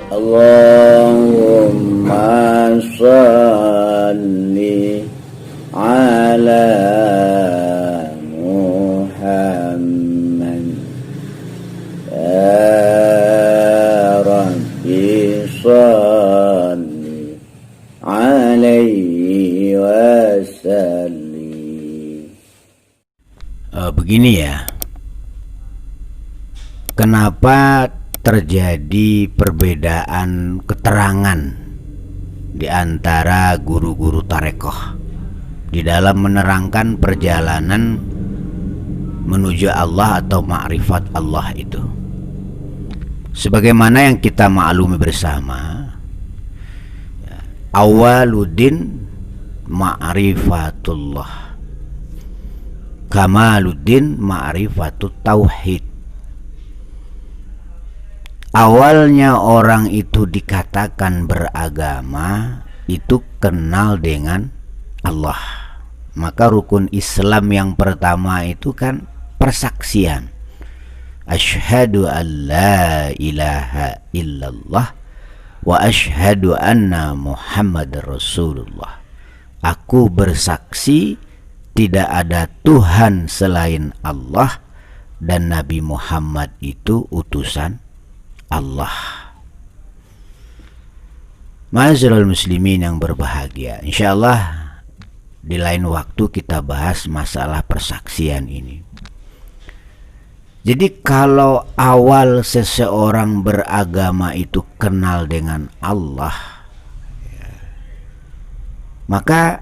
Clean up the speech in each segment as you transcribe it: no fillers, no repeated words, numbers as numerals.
Allahumma salli ala Muhammad ya Rabbi salli alaihi wasallim. Begini ya, kenapa terjadi perbedaan keterangan di antara guru-guru tarekoh di dalam menerangkan perjalanan menuju Allah atau ma'rifat Allah itu? Sebagaimana yang kita maklumi bersama, awaluddin ma'rifatullah, kamaluddin ma'rifatut tauhid. Awalnya orang itu dikatakan beragama itu kenal dengan Allah. Maka rukun Islam yang pertama itu kan persaksian. Asyhadu an la ilaha illallah wa asyhadu anna Muhammad Rasulullah. Aku bersaksi tidak ada Tuhan selain Allah dan Nabi Muhammad itu utusan Allah. Ma'asyiral muslimin yang berbahagia, insyaallah di lain waktu kita bahas masalah persaksian ini. Jadi kalau awal seseorang beragama itu kenal dengan Allah, maka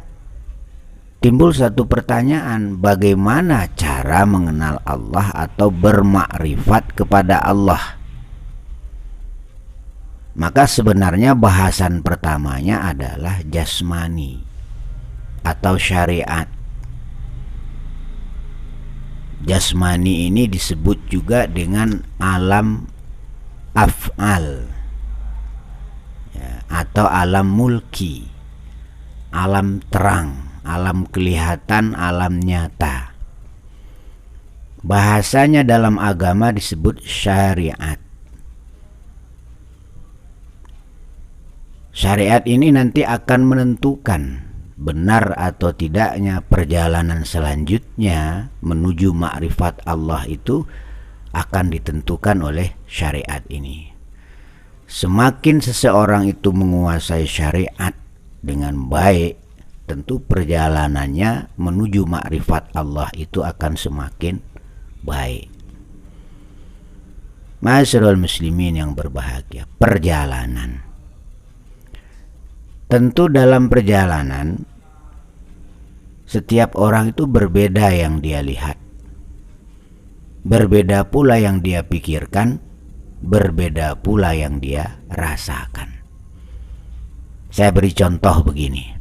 timbul satu pertanyaan, bagaimana cara mengenal Allah atau bermakrifat kepada Allah? Maka sebenarnya bahasan pertamanya adalah jasmani atau syariat. Jasmani ini disebut juga dengan alam af'al ya, atau alam mulki, alam terang, alam kelihatan, alam nyata. Bahasanya dalam agama disebut syariat. Syariat ini nanti akan menentukan benar atau tidaknya perjalanan selanjutnya menuju makrifat Allah itu akan ditentukan oleh syariat ini. Semakin seseorang itu menguasai syariat dengan baik, tentu perjalanannya menuju makrifat Allah itu akan semakin baik. Ma'asyiral muslimin yang berbahagia, perjalanan. Tentu dalam perjalanan setiap orang itu berbeda yang dia lihat, berbeda pula yang dia pikirkan, berbeda pula yang dia rasakan. Saya beri contoh begini.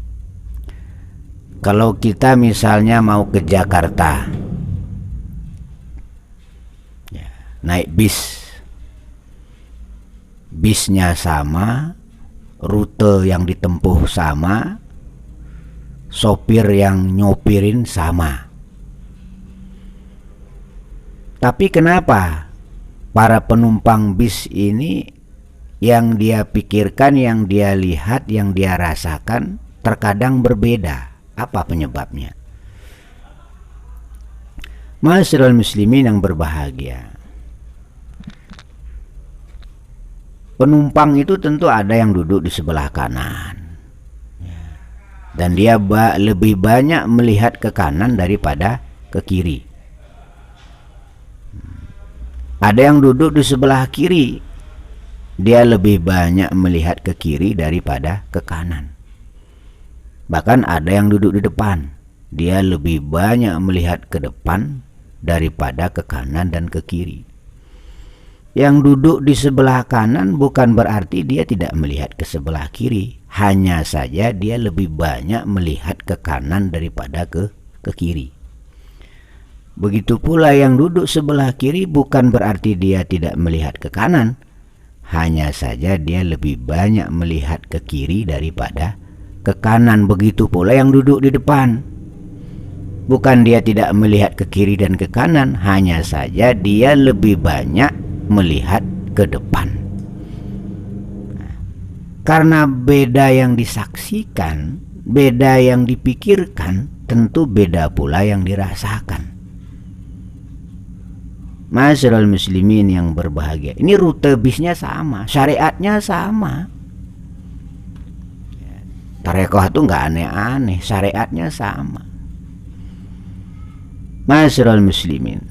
Kalau kita misalnya mau ke Jakarta, naik bisnya sama, rute yang ditempuh sama, sopir yang nyopirin sama. Tapi kenapa para penumpang bis ini yang dia pikirkan, yang dia lihat, yang dia rasakan terkadang berbeda? Apa penyebabnya? Ma'asyiral muslimin yang berbahagia, penumpang itu tentu ada yang duduk di sebelah kanan, dan dia lebih banyak melihat ke kanan daripada ke kiri. Ada yang duduk di sebelah kiri, dia lebih banyak melihat ke kiri daripada ke kanan. Bahkan ada yang duduk di depan, dia lebih banyak melihat ke depan daripada ke kanan dan ke kiri. Yang duduk di sebelah kanan bukan berarti dia tidak melihat ke sebelah kiri, hanya saja dia lebih banyak melihat ke kanan daripada ke kiri. Begitu pula yang duduk sebelah kiri bukan berarti dia tidak melihat ke kanan, hanya saja dia lebih banyak melihat ke kiri daripada ke kanan. Begitu pula yang duduk di depan, bukan dia tidak melihat ke kiri dan ke kanan, hanya saja dia lebih banyak melihat ke depan. Karena beda yang disaksikan, beda yang dipikirkan, tentu beda pula yang dirasakan. Masyarul muslimin yang berbahagia, ini rute bisnya sama, syariatnya sama. Tarekoh itu nggak aneh-aneh, syariatnya sama. Masyarul muslimin.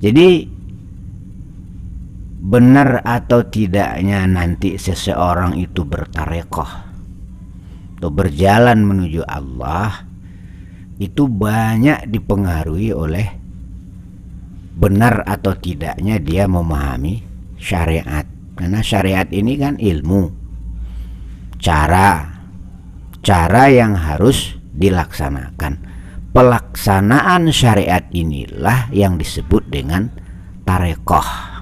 Jadi benar atau tidaknya nanti seseorang itu bertarekoh atau berjalan menuju Allah, itu banyak dipengaruhi oleh benar atau tidaknya dia memahami syariat. Karena syariat ini kan ilmu, cara yang harus dilaksanakan. Pelaksanaan syariat inilah yang disebut dengan tarekoh.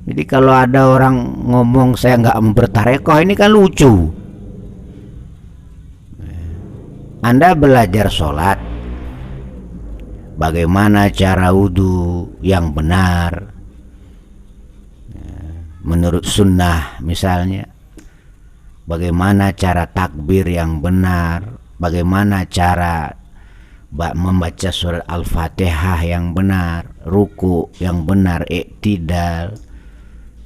Jadi kalau ada orang ngomong saya nggak mau bertarekoh, ini kan lucu. Anda belajar sholat, bagaimana cara wudhu yang benar menurut sunnah misalnya, bagaimana cara takbir yang benar, bagaimana cara membaca surat Al-Fatihah yang benar, ruku yang benar, iktidal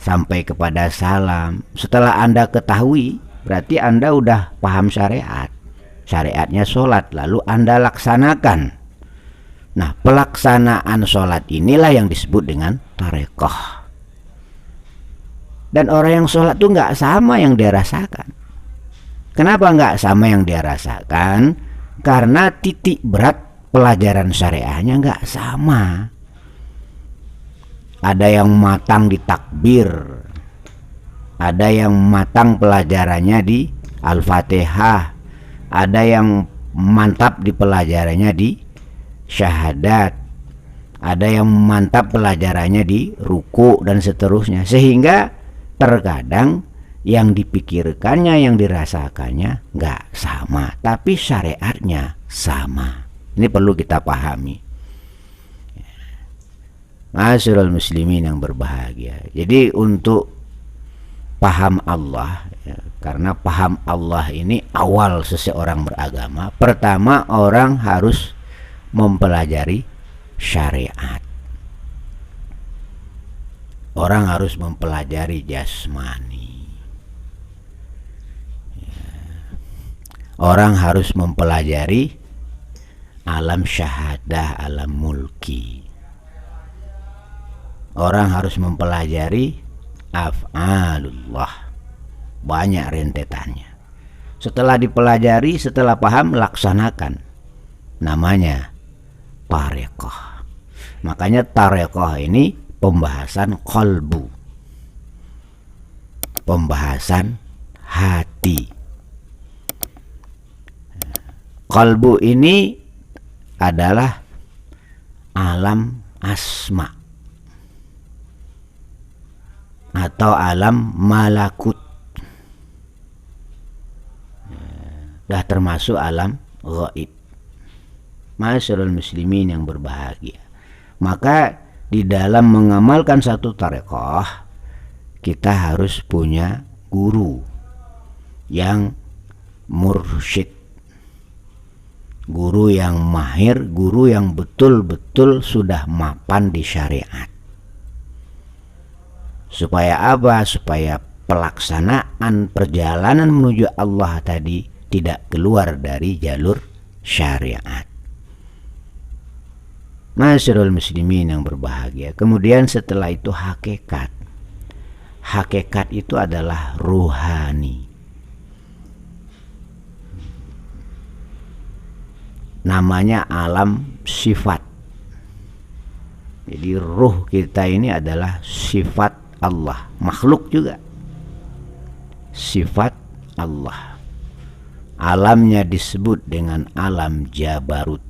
sampai kepada salam. Setelah Anda ketahui, berarti Anda udah paham syariat. Syariatnya sholat, lalu Anda laksanakan. Nah, pelaksanaan sholat inilah yang disebut dengan tarekoh. Dan orang yang sholat itu nggak sama yang dia rasakan. Kenapa nggak sama yang dia rasakan? Karena titik berat pelajaran syariahnya nggak sama. Ada yang matang di takbir, ada yang matang pelajarannya di Al-Fatihah, ada yang mantap di pelajarannya di syahadat, ada yang mantap pelajarannya di ruku dan seterusnya. Sehingga terkadang yang dipikirkannya, yang dirasakannya nggak sama, tapi syariatnya sama. Ini perlu kita pahami. Masyarul muslimin yang berbahagia. Jadi untuk paham Allah, ya, karena paham Allah ini awal seseorang beragama. Pertama, orang harus mempelajari syariat. Orang harus mempelajari jasmani. Orang harus mempelajari alam syahadah, alam mulki. Orang harus mempelajari af'alullah. Banyak rentetannya. Setelah dipelajari, setelah paham, laksanakan. Namanya tarekoh. Makanya tarekoh ini pembahasan qalbu, pembahasan hati. Qalbu ini adalah alam asma atau alam malakut, dah termasuk alam gaib. Masyarul muslimin yang berbahagia. Maka di dalam mengamalkan satu tarekoh, kita harus punya guru yang mursyid, guru yang mahir, guru yang betul-betul sudah mapan di syariat. Supaya apa? Supaya pelaksanaan perjalanan menuju Allah tadi tidak keluar dari jalur syariat. Masyarul muslimin yang berbahagia. Kemudian setelah itu hakikat. Hakikat itu adalah ruhani. Namanya alam sifat. Jadi ruh kita ini adalah sifat Allah. Makhluk juga sifat Allah. Alamnya disebut dengan alam Jabarut,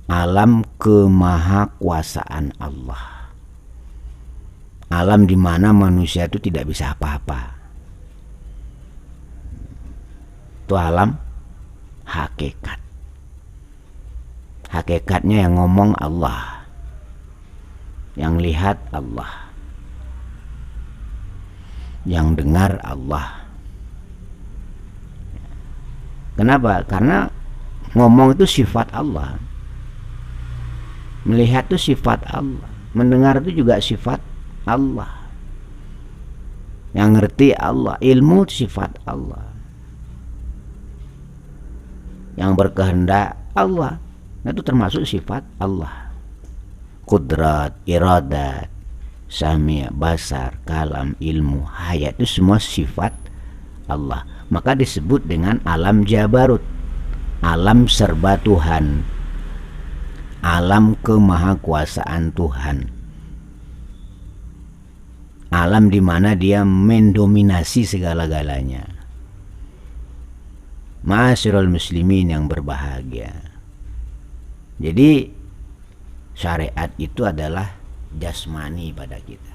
alam kemahakuasaan Allah. Alam di mana manusia itu tidak bisa apa-apa. Itu alam hakikat. Hakikatnya yang ngomong Allah, yang lihat Allah, yang dengar Allah. Kenapa? Karena ngomong itu sifat Allah, melihat itu sifat Allah, mendengar itu juga sifat Allah, yang ngerti Allah, ilmu itu sifat Allah, yang berkehendak Allah, itu termasuk sifat Allah. Kudrat, iradat, samia, basar, kalam, ilmu, hayat, itu semua sifat Allah. Maka disebut dengan alam jabarut, alam serba Tuhan, alam kemahakuasaan Tuhan, alam di mana dia mendominasi segala-galanya. Ma'asyiral muslimin yang berbahagia. Jadi syariat itu adalah jasmani pada kita.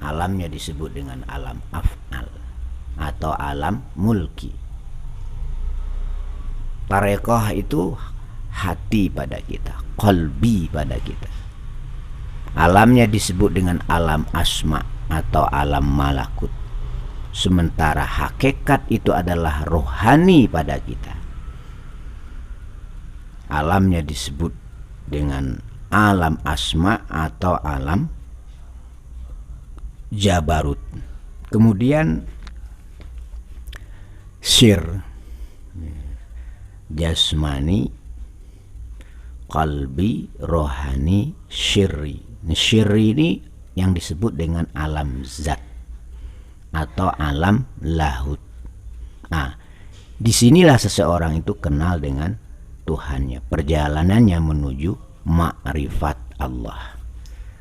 Alamnya disebut dengan alam af'al atau alam mulki. Tarekoh itu hati pada kita, qalbi pada kita. Alamnya disebut dengan alam asma atau alam malakut. Sementara hakikat itu adalah rohani pada kita. Alamnya disebut dengan alam asma atau alam jabarut. Kemudian sir, jasmani, qalbi, rohani, syirri. Syirri ini yang disebut dengan alam zat atau alam lahut. Nah, disinilah seseorang itu kenal dengan Tuhannya, perjalanannya menuju ma'rifat Allah.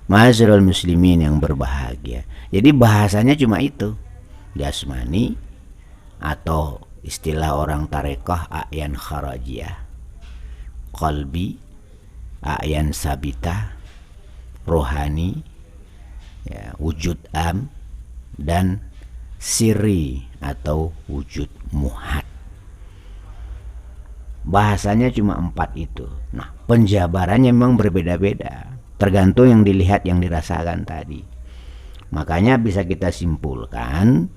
Ma'asyiral muslimin yang berbahagia. Jadi bahasanya cuma itu, jasmani atau istilah orang tarekoh a'yan kharajiyah, qalbi, a'yan sabita, rohani, ya, wujud am, dan siri atau wujud muhad. Bahasanya cuma 4 itu. Nah, penjabarannya memang berbeda-beda, tergantung yang dilihat, yang dirasakan tadi. Makanya bisa kita simpulkan,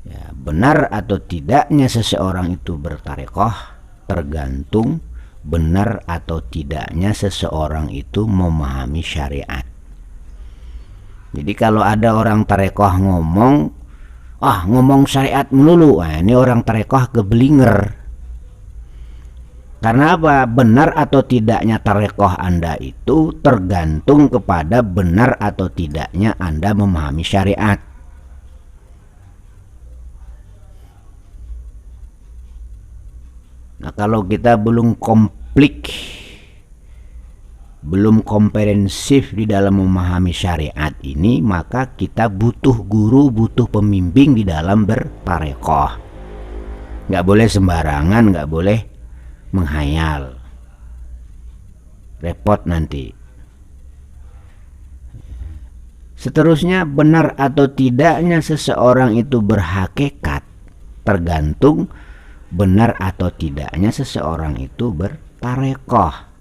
ya, benar atau tidaknya seseorang itu bertarekoh tergantung benar atau tidaknya seseorang itu memahami syariat. Jadi kalau ada orang tarekoh ngomong syariat melulu, nah ini orang tarekoh keblinger. Karena apa? Benar atau tidaknya tarekoh Anda itu tergantung kepada benar atau tidaknya Anda memahami syariat. Nah, kalau kita belum komplit, belum komprehensif di dalam memahami syariat ini, maka kita butuh guru, butuh pembimbing di dalam bertarekoh. Nggak boleh sembarangan, nggak boleh menghayal, repot nanti. Seterusnya, benar atau tidaknya seseorang itu berhakikat tergantung benar atau tidaknya seseorang itu bertarekoh.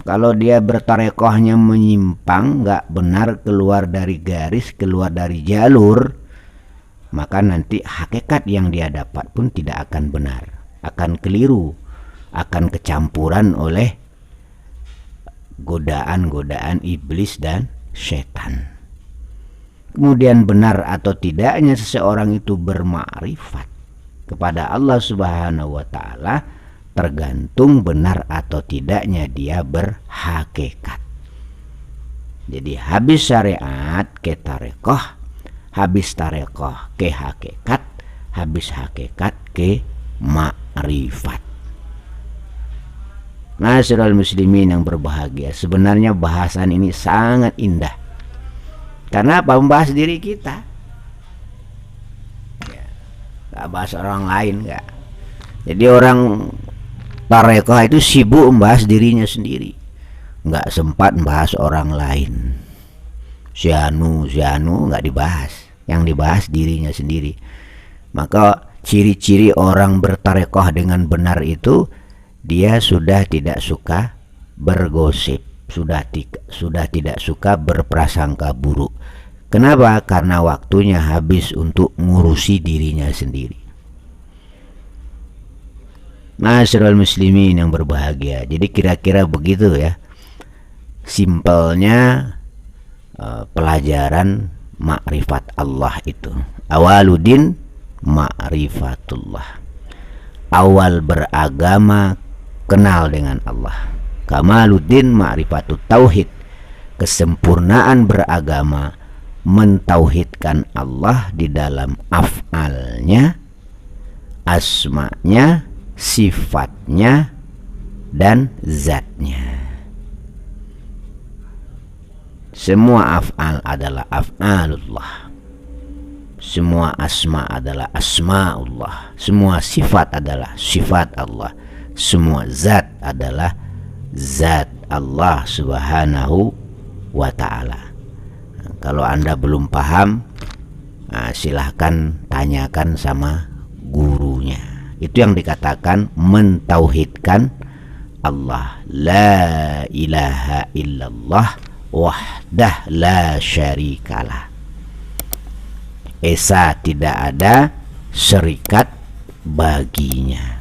Kalau dia bertarekohnya menyimpang, nggak benar, keluar dari garis, keluar dari jalur, maka nanti hakikat yang dia dapat pun tidak akan benar, akan keliru, akan kecampuran oleh godaan-godaan iblis dan setan. Kemudian benar atau tidaknya seseorang itu bermakrifat kepada Allah Subhanahu wa Ta'ala tergantung benar atau tidaknya dia berhakikat. Jadi habis syariat ke tarekoh, habis tarekoh ke hakikat, habis hakikat ke ma'rifat. Ma'asyiral muslimin yang berbahagia, sebenarnya bahasan ini sangat indah. Karena apa? Membahas diri kita, ya, gak bahas orang lain, gak. Jadi orang tarekoh itu sibuk membahas dirinya sendiri, nggak sempat membahas orang lain. Sianu nggak dibahas, yang dibahas dirinya sendiri. Maka ciri-ciri orang bertarekoh dengan benar itu, dia sudah tidak suka bergosip, sudah tidak suka berprasangka buruk. Kenapa? Karena waktunya habis untuk ngurusi dirinya sendiri. Masyarul muslimin yang berbahagia. Jadi kira-kira begitu ya, simpelnya pelajaran makrifat Allah itu. Awaludin ma'rifatullah. Awal beragama kenal dengan Allah. Kamaluddin ma'rifatut tauhid. Kesempurnaan beragama mentauhidkan Allah di dalam af'alnya, asma'nya, sifatnya, dan zatnya. Semua af'al adalah af'alullah. Semua asma adalah asma'ullah. Semua sifat adalah sifat Allah. Semua zat adalah zat Allah subhanahu wa ta'ala. Kalau Anda belum paham, silahkan tanyakan sama gurunya. Itu yang dikatakan mentauhidkan Allah. La ilaha illallah wahdah la syarikalah. Esa tidak ada syarikat baginya.